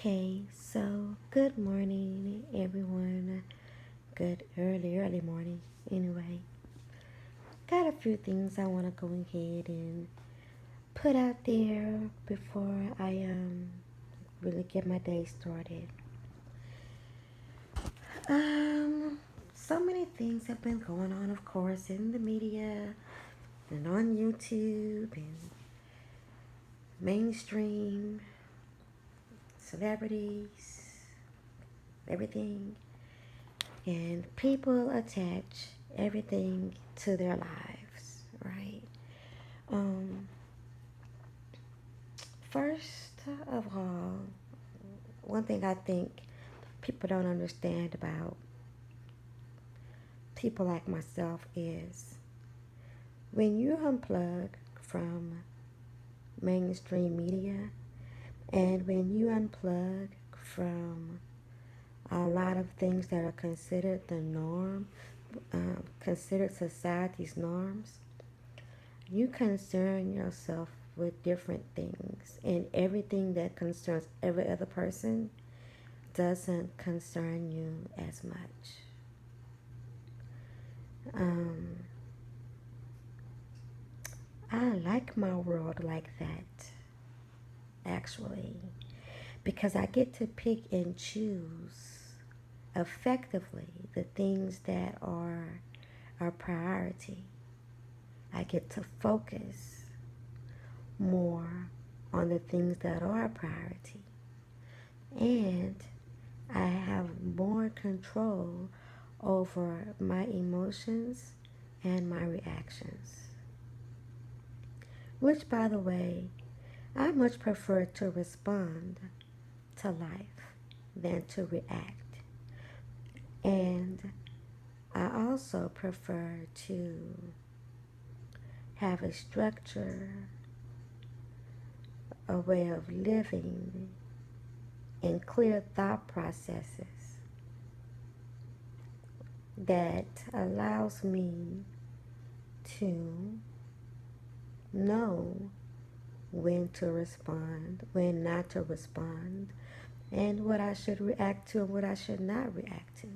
Okay, so good morning, everyone. Good early morning. Anyway, got a few things I want to go ahead and put out there before I really get my day started. Um, so many things have been going on, of course, in the media and on YouTube and mainstream celebrities, everything. And people attach everything to their lives, right? Um, First of all, one thing I think people don't understand about people like myself is when you unplug from mainstream media and when you unplug from a lot of things that are considered the norm, considered society's norms, you concern yourself with different things, and everything that concerns every other person doesn't concern you as much. Um, I like my world like that, actually, because I get to pick and choose effectively the things that are a priority. I get to focus more on the things that are a priority. And I have more control over my emotions and my reactions. Which, by the way, I much prefer to respond to life than to react. And I also prefer to have a structure, a way of living, and clear thought processes that allows me to know when to respond, when not to respond, and what I should react to and what I should not react to.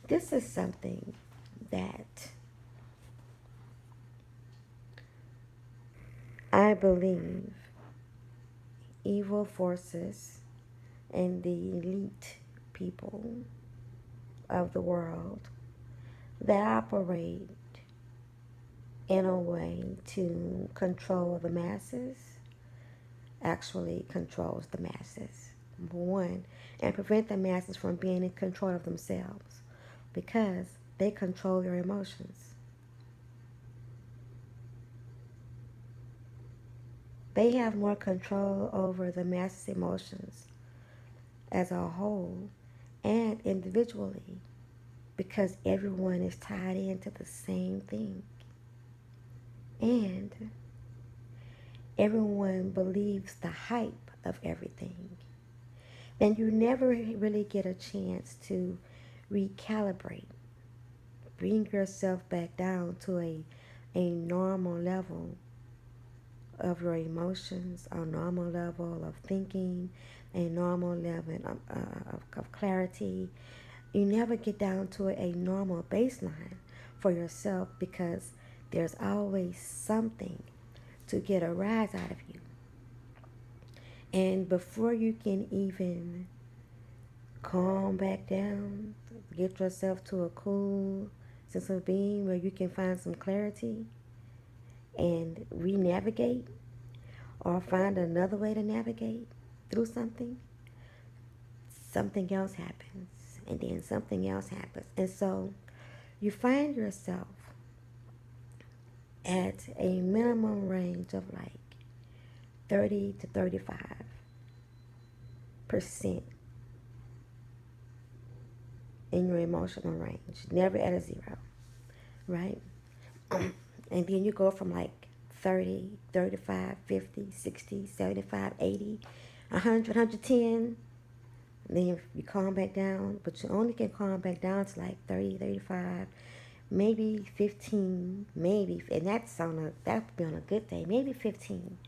This is something that I believe evil forces and the elite people of the world that operate in a way to control the masses actually controls the masses. Number one, and prevent the masses from being in control of themselves because they control your emotions. They have more control over the masses' emotions as a whole and individually because everyone is tied into the same thing. And everyone believes the hype of everything. And you never really get a chance to recalibrate, bring yourself back down to a normal level of your emotions, a normal level of thinking, a normal level of clarity. You never get down to a normal baseline for yourself because there's always something to get a rise out of you. And before you can even calm back down, get yourself to a cool sense of being where you can find some clarity and re-navigate or find another way to navigate through something, something else happens and then something else happens. And so you find yourself at a minimum range of like 30 to 35% in your emotional range, never at a zero, right? And then you go from like 30, 35, 50, 60, 75, 80, 100, 110. And then you calm back down, but you only can calm back down to like 30, 35, maybe 15, maybe, and that would be on a good day, maybe 15.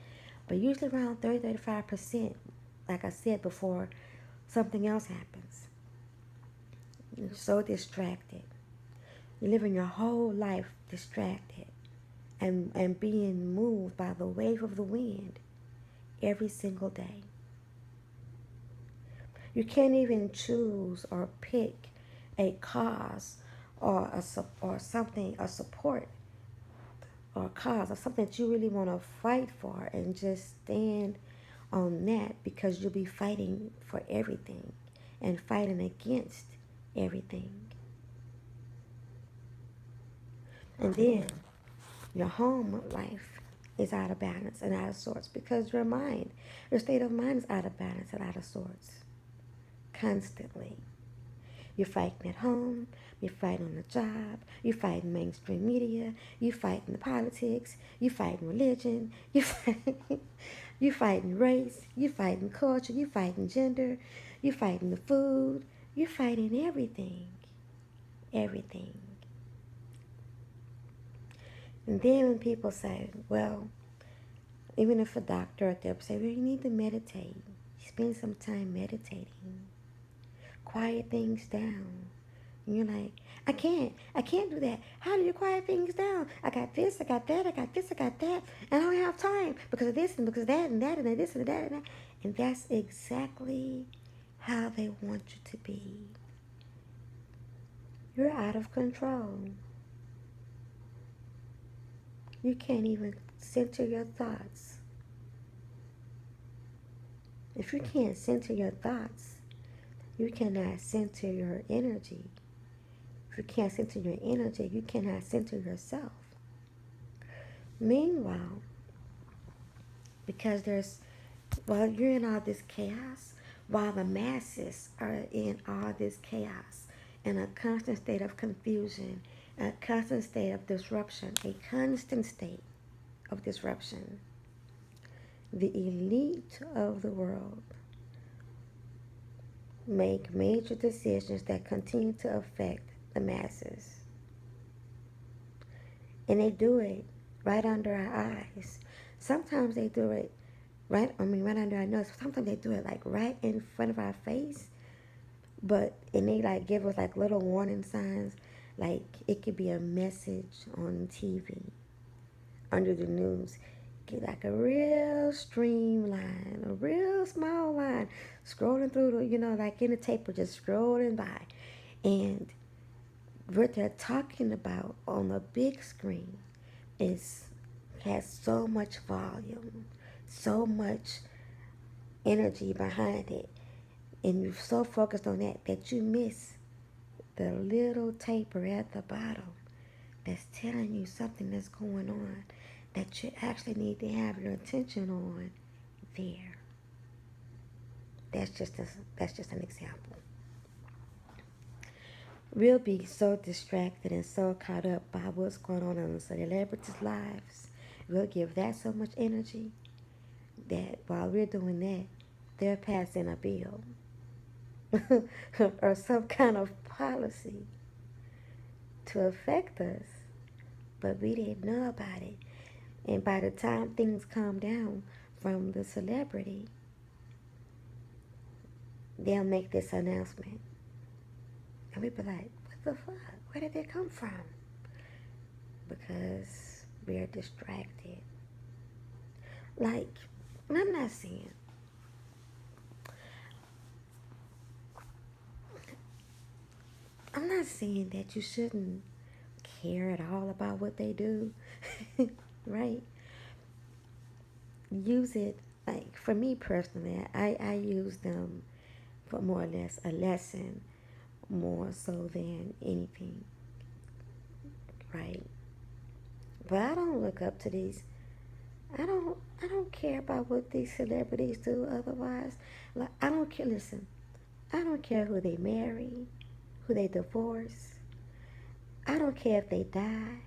But usually around 30, 35%, like I said before, something else happens. You're so distracted. You're living your whole life distracted and being moved by the wave of the wind every single day. You can't even choose or pick a cause or something, a support or a cause or something that you really want to fight for and just stand on that, because you'll be fighting for everything and fighting against everything. And then your home life is out of balance and out of sorts because your state of mind is out of balance and out of sorts constantly. You're fighting at home, you're fighting on the job, you're fighting mainstream media, you're fighting the politics, you're fighting religion, you're fighting race, you're fighting culture, you're fighting gender, you're fighting the food, you're fighting everything. Everything. And then when people say, well, even if a doctor or therapist say, well, you need to meditate, spend some time meditating, quiet things down. And you're like, I can't do that. How do you quiet things down? I got this, I got that, I got this, I got that, and I don't have time because of this and because of that and that and this and that and that. And that's exactly how they want you to be. You're out of control. You can't even center your thoughts. If you can't center your thoughts, you cannot center your energy. If you can't center your energy, you cannot center yourself. Meanwhile, because while you're in all this chaos, while the masses are in all this chaos, in a constant state of confusion, a constant state of disruption, a constant state of disruption, the elite of the world make major decisions that continue to affect the masses. And they do it right under our eyes. Sometimes they do it right under our nose. Sometimes they do it like right in front of our face. And they like give us like little warning signs. Like it could be a message on TV, under the news. Get like a real streamline, a real small line, scrolling through like in the tape, just scrolling by. And what they're talking about on the big screen is has so much volume, so much energy behind it, and you're so focused on that you miss the little taper at the bottom that's telling you something that's going on that you actually need to have your attention on there. That's just an example. We'll be so distracted and so caught up by what's going on in the celebrities' lives. We'll give that so much energy that while we're doing that, they're passing a bill or some kind of policy to affect us, but we didn't know about it. And by the time things calm down from the celebrity, they'll make this announcement. And we'd be like, what the fuck? Where did it come from? Because we're distracted. Like, and I'm not saying that you shouldn't care at all about what they do, right? Use it, like for me personally, I use them for more or less a lesson more so than anything, right? But I don't look up to these. I don't care about what these celebrities do otherwise. Like I don't care. Listen, I don't care who they marry, who they divorce. I don't care if they die.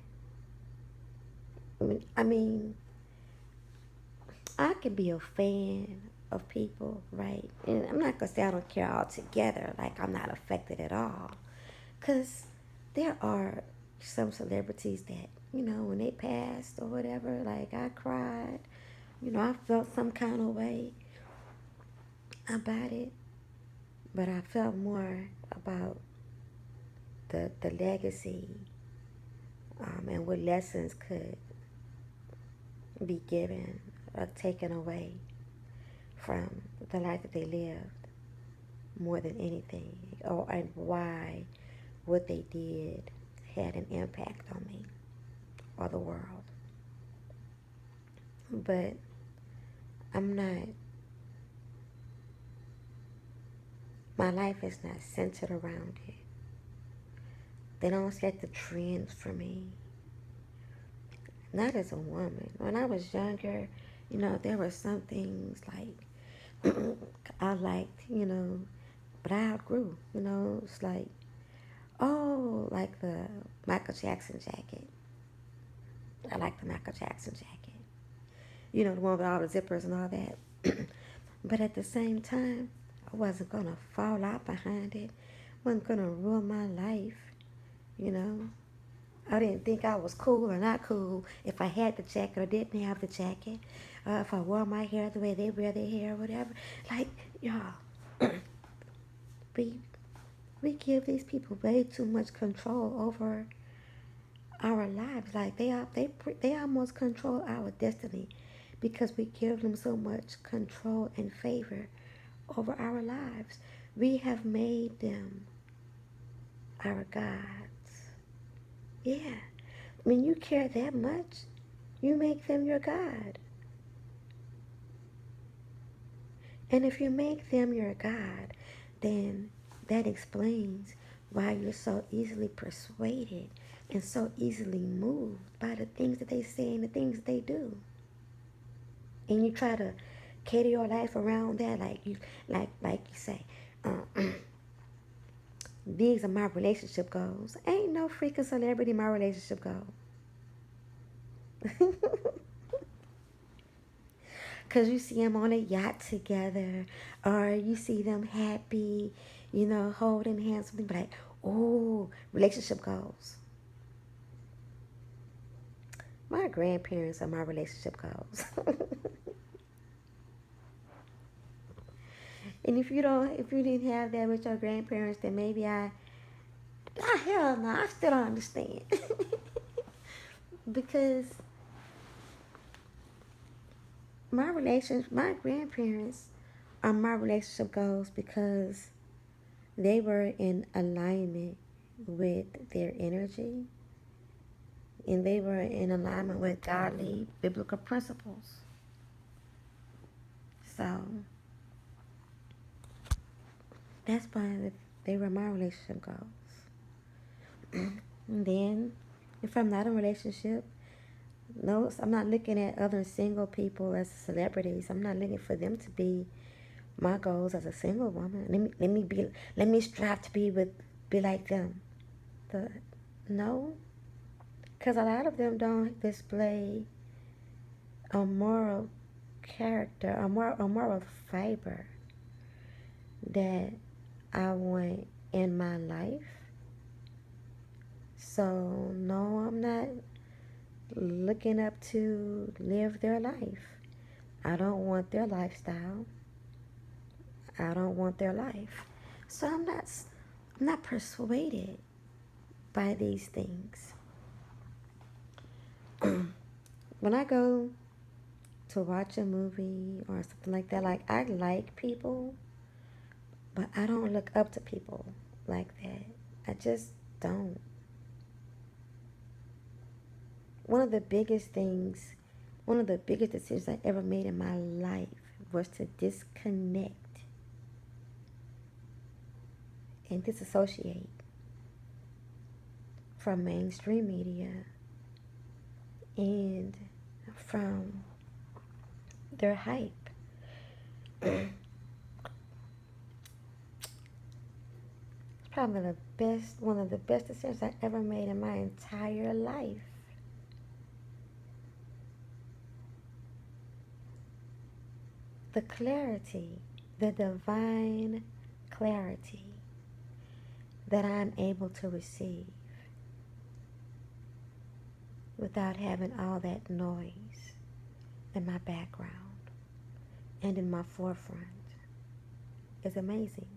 I mean, I can be a fan of people, right? And I'm not gonna say I don't care altogether. Like I'm not affected at all, cause there are some celebrities that when they passed or whatever, like I cried. I felt some kind of way. about it, but I felt more about the legacy, and what lessons could be given or taken away from the life that they lived more than anything, or and why what they did had an impact on me or the world. But I'm not, my life is not centered around it. They don't set the trends for me. Not as a woman. When I was younger, there were some things like I liked, but I outgrew. It's like, oh, like the Michael Jackson jacket. I like the Michael Jackson jacket. The one with all the zippers and all that. But at the same time, I wasn't gonna fall out behind it. Wasn't gonna ruin my life. You know, I didn't think I was cool or not cool if I had the jacket or didn't have the jacket. If I wore my hair the way they wear their hair or whatever. Like, y'all, we we give these people way too much control over our lives. Like they almost control our destiny because we give them so much control and favor over our lives. We have made them our gods. Yeah. When you care that much, you make them your God. And if you make them your God, then that explains why you're so easily persuaded and so easily moved by the things that they say and the things that they do. And you try to cater your life around that, like you say, these are my relationship goals. Ain't no freaking celebrity my relationship goal. Because you see them on a yacht together, or you see them happy, holding hands, something like, oh, relationship goals. My grandparents are my relationship goals. And if you didn't have that with your grandparents, then maybe hell no, I still don't understand. Because my grandparents are my relationship goals because they were in alignment with their energy and they were in alignment with godly biblical principles. So that's why they were my relationship goals. And then, if I'm not in a relationship, no, I'm not looking at other single people as celebrities. I'm not looking for them to be my goals as a single woman. Let me strive to be like them. The no, because a lot of them don't display a moral character, a moral fiber that I want in my life. So no, I'm not looking up to live their life. I don't want their lifestyle. I don't want their life. So I'm not persuaded by these things. When I go to watch a movie or something like that, like I like people, but I don't look up to people like that. I just don't. One of the biggest things, one of the biggest decisions I ever made in my life was to disconnect and disassociate from mainstream media and from their hype. It's probably one of the best decisions I ever made in my entire life. The clarity, the divine clarity that I'm able to receive without having all that noise in my background and in my forefront. is amazing.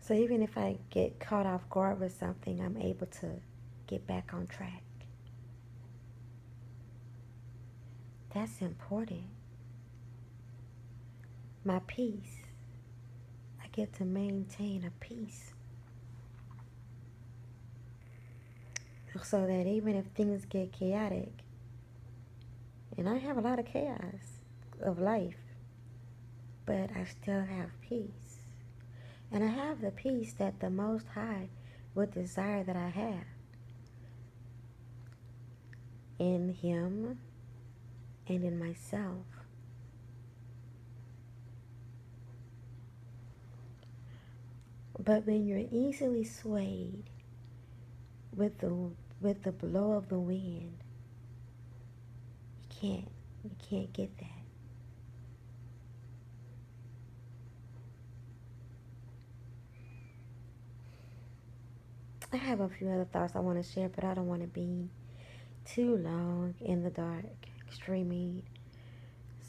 So even if I get caught off guard with something, I'm able to get back on track. That's important. My peace. I get to maintain a peace. So that even if things get chaotic, and I have a lot of chaos of life, but I still have peace. And I have the peace that the Most High would desire that I have in Him and in myself. But when you're easily swayed with the blow of the wind, you can't get that. I have a few other thoughts I want to share, but I don't want to be too long in the dark. Extreme heat.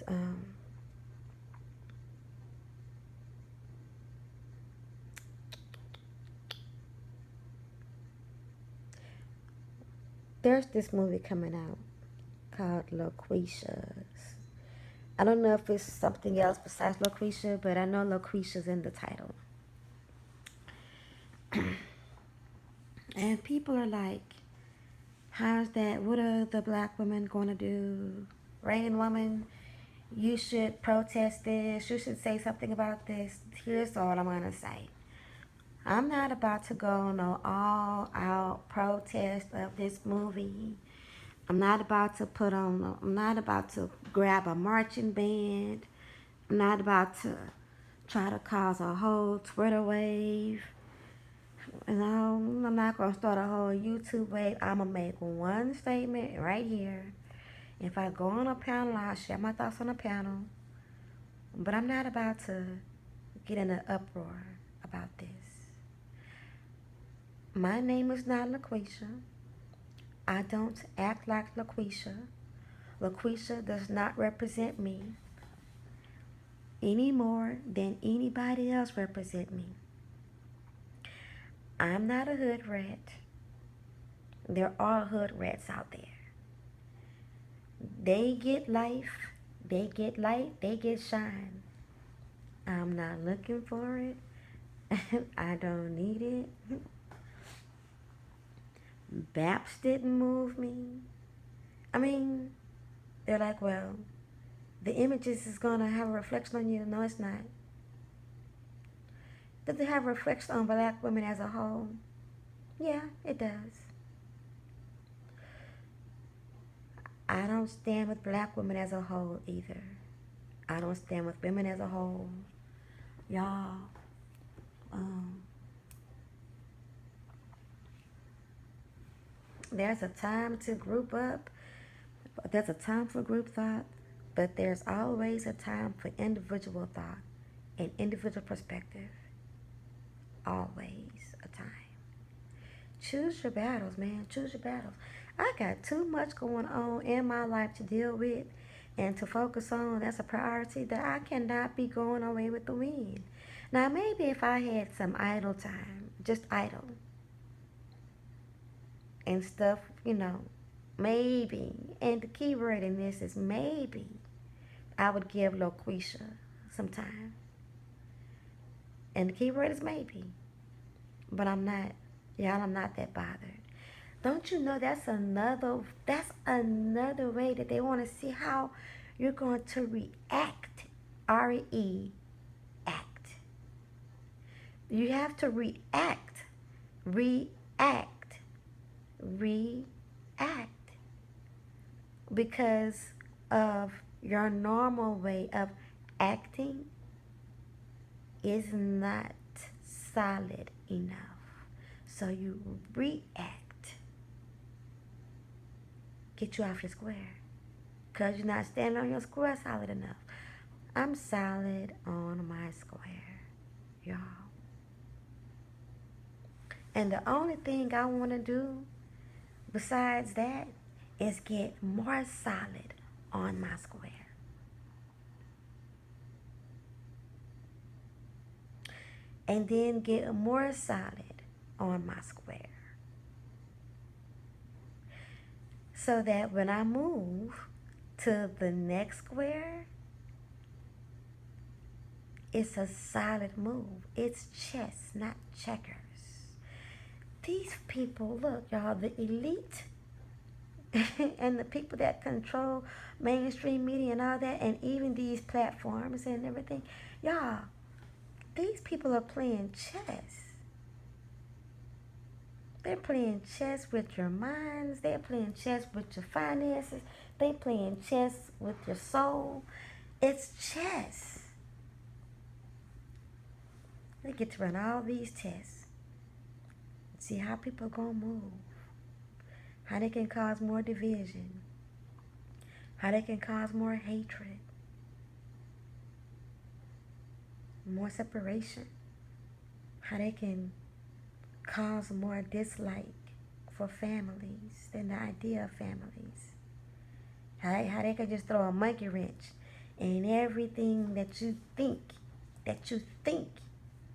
Um, there's this movie coming out called Loquesha. I don't know if it's something else besides Loquesha, but I know Loquesha's in the title. And people are like, how's that? What are the black women going to do? Rain woman, you should protest this. You should say something about this. Here's all I'm going to say. I'm not about to go on no all-out protest of this movie. I'm not about to I'm not about to grab a marching band. I'm not about to try to cause a whole Twitter wave. And I'm not going to start a whole YouTube wave. I'm going to make one statement right here. If I go on a panel, I'll share my thoughts on a panel. But I'm not about to get in an uproar about this. My name is not Loquesha. I don't act like Loquesha. Loquesha does not represent me any more than anybody else represent me. I'm not a hood rat. There are hood rats out there. They get life, they get light, they get shine. I'm not looking for it. I don't need it. Baps didn't move me. I mean, they're like, well, the images is going to have a reflection on you. No, it's not. Does it have a reflection on black women as a whole? Yeah, it does. I don't stand with black women as a whole either. I don't stand with women as a whole. Y'all, there's a time to group up. There's a time for group thought, but there's always a time for individual thought and individual perspective. Always a time. Choose your battles, man. Choose your battles. I got too much going on in my life to deal with and to focus on. That's a priority that I cannot be going away with the wind. Now, maybe if I had some idle time, just idle and stuff, maybe. And the key word in this is maybe I would give Loquesha some time. And the key word is maybe. But I'm not. Y'all, I'm not that bothered. Don't you know that's another way that they want to see how you're going to react. R-E, act. You have to react. React. React. Because of your normal way of acting is not solid enough. So you react. Get you off your square. Because you're not standing on your square solid enough. I'm solid on my square, y'all. And the only thing I want to do besides that is get more solid on my square. and then get more solid on my square. So that when I move to the next square, it's a solid move. It's chess, not checkers. These people, look, y'all, the elite and the people that control mainstream media and all that, and even these platforms and everything, y'all, these people are playing chess. They're playing chess with your minds. They're playing chess with your finances. They're playing chess with your soul. It's chess. They get to run all these tests. See how people are going to move. How they can cause more division. How they can cause more hatred. More separation. How they can cause more dislike for families than the idea of families. How they can just throw a monkey wrench in everything that you think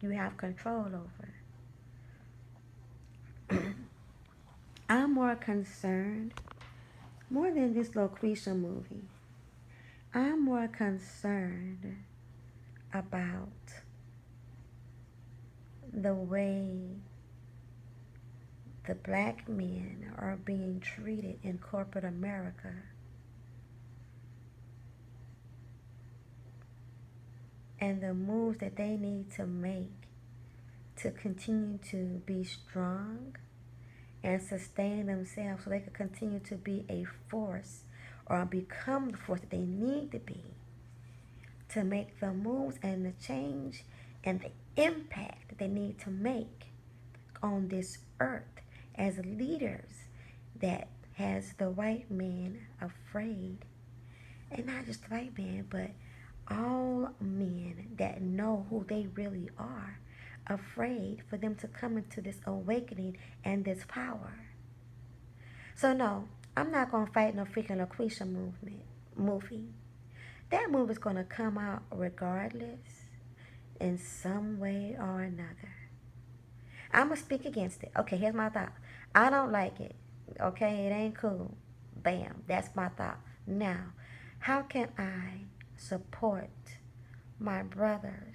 you have control over. I'm more concerned, more than this Loquesha movie, I'm more concerned about the way the black men are being treated in corporate America. And the moves that they need to make to continue to be strong and sustain themselves so they can continue to be a force or become the force that they need to be to make the moves and the change and the impact that they need to make on this earth as leaders that has the white man afraid. And not just the white man, but all men that know who they really are, afraid for them to come into this awakening and this power. So no, I'm not gonna fight no freaking Loquesha movie. That movie's gonna come out regardless, in some way or another. I'm gonna speak against it. Okay, here's my thought. I don't like it. Okay, it ain't cool. Bam, that's my thought. Now, how can I support my brothers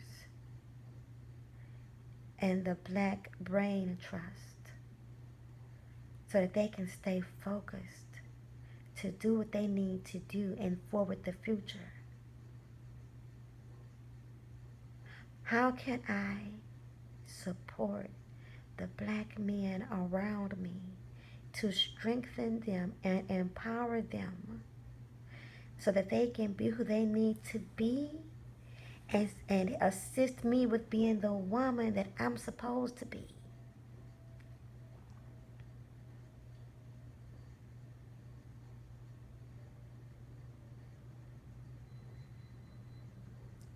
and the Black Brain Trust so that they can stay focused to do what they need to do and forward the future? How can I support the black men around me to strengthen them and empower them so that they can be who they need to be and assist me with being the woman that I'm supposed to be?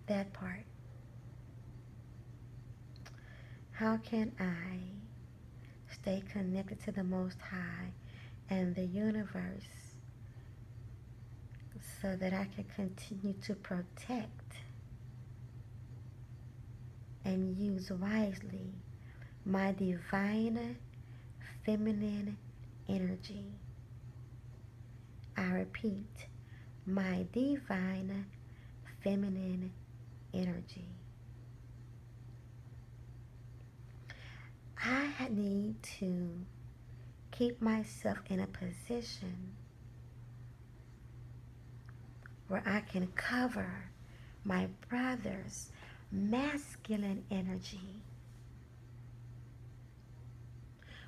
That part. How can I stay connected to the Most High and the universe so that I can continue to protect and use wisely my divine feminine energy? I repeat, my divine feminine energy. I need to keep myself in a position where I can cover my brother's masculine energy,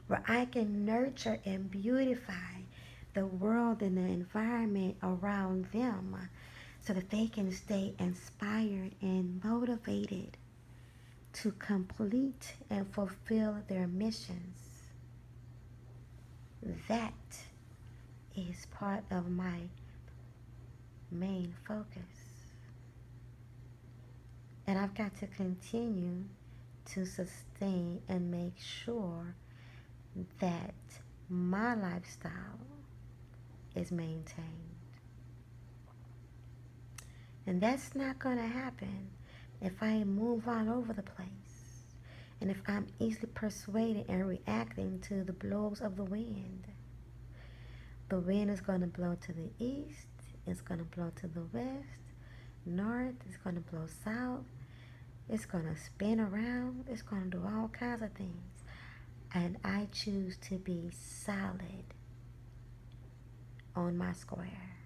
where I can nurture and beautify the world and the environment around them so that they can stay inspired and motivated to complete and fulfill their missions. That is part of my main focus. And I've got to continue to sustain and make sure that my lifestyle is maintained. And that's not going to happen if I move all over the place. And if I'm easily persuaded and reacting to the blows of the wind is going to blow to the east, it's going to blow to the west, north, it's going to blow south, it's going to spin around, it's going to do all kinds of things. And I choose to be solid on my square.